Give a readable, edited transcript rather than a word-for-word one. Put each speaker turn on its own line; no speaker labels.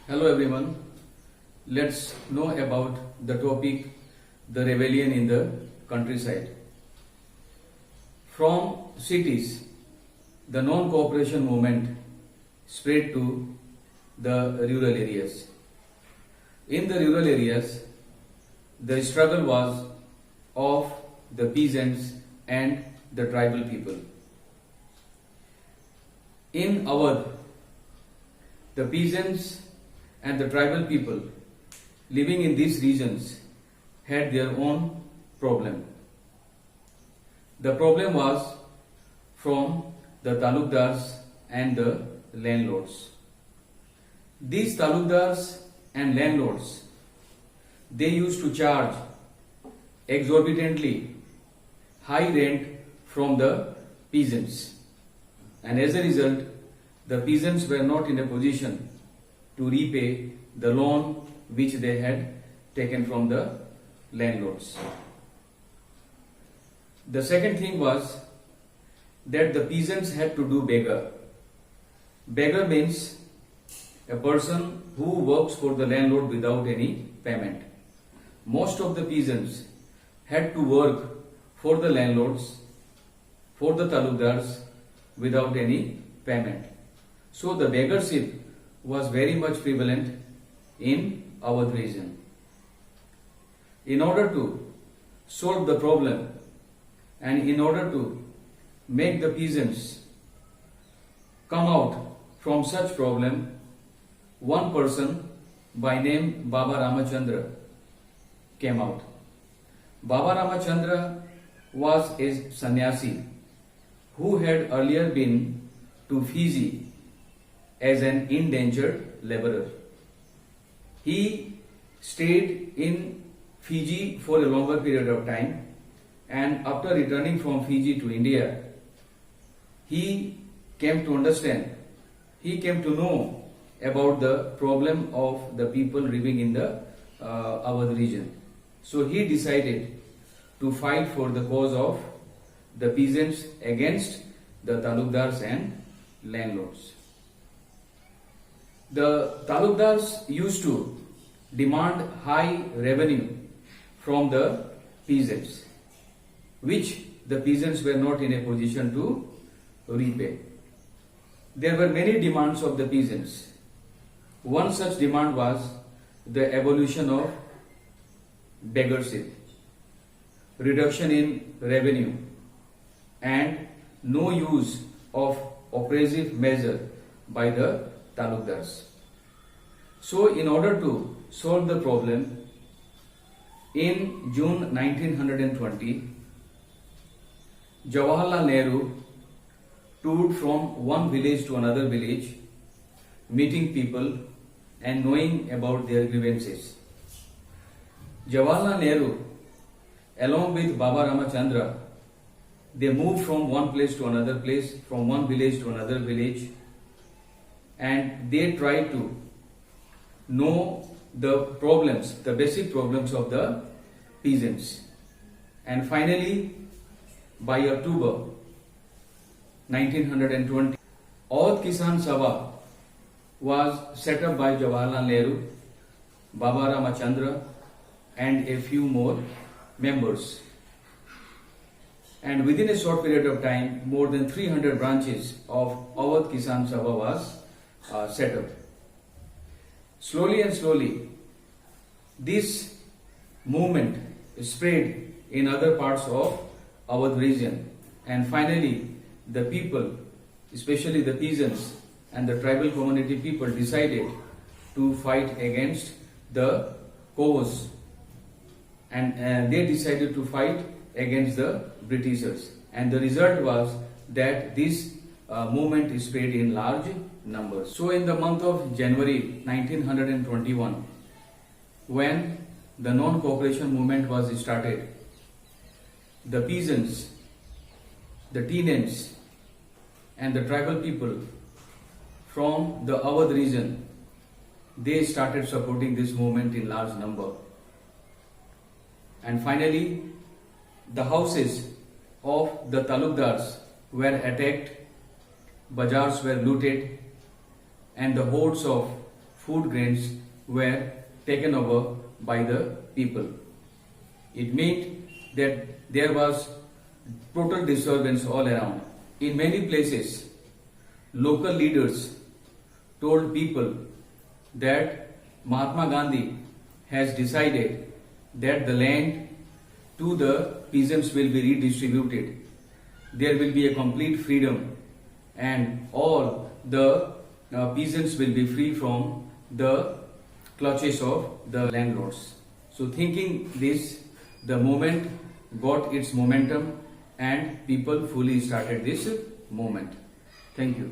Hello everyone, let's know about the topic the rebellion in the countryside. From cities, the non-cooperation movement spread to the rural areas. In the rural areas, the struggle was of the peasants and the tribal people. In Awadh, the peasants and the tribal people living in these regions had their own problem. The problem was from the talukdars and the landlords. These talukdars and landlords, they used to charge exorbitantly high rent from the peasants, and as a result the peasants were not in a position to repay the loan which they had taken from the landlords. The second thing was that the peasants had to do beggar. Beggar means a person who works for the landlord without any payment. Most of the peasants had to work for the landlords, for the talukdars, without any payment. So the beggarship was very much prevalent in our region. In order to solve the problem and in order to make the peasants come out from such problem, one person by name Baba Ramachandra came out. Baba Ramachandra was a sannyasi who had earlier been to Fiji as an indentured laborer. He stayed in Fiji for a longer period of time, and after returning from Fiji to India, he came to understand, he came to know about the problem of the people living in the Awadh region. So he decided to fight for the cause of the peasants against the talukdars and landlords. The talukdars used to demand high revenue from the peasants, which the peasants were not in a position to repay. There were many demands of the peasants. One such demand was the abolition of beggarship, reduction in revenue, and no use of oppressive measure by the talukdars. So in order to solve the problem, in June 1920, Jawaharlal Nehru toured from one village to another village, meeting people and knowing about their grievances. Jawaharlal Nehru, along with Baba Ramachandra, they moved from one place to another place, from one village to another village, and they tried to know the problems, the basic problems of the peasants. And finally, by October 1920, Awadh Kisan Sabha was set up by Jawaharlal Nehru, Baba Ramachandra, and a few more members. And within a short period of time, more than 300 branches of Awadh Kisan Sabha was set up. Slowly and slowly, this movement spread in other parts of Awadh region, and finally the people, especially the peasants and the tribal community people, decided to fight against the cause, and they decided to fight against the Britishers, and the result was that this movement spread in large numbers. So in the month of January 1921, when the non-cooperation movement was started, the peasants, the tenants, and the tribal people from the Awadh region, they started supporting this movement in large number. And finally, the houses of the talukdars were attacked, bazaars were looted, and the hordes of food grains were taken over by the people. It meant that there was total disturbance all around. In many places, local leaders told people that Mahatma Gandhi has decided that the land to the peasants will be redistributed. There will be a complete freedom and all the peasants will be free from the clutches of the landlords. So thinking this, the movement got its momentum and people fully started this movement. Thank you.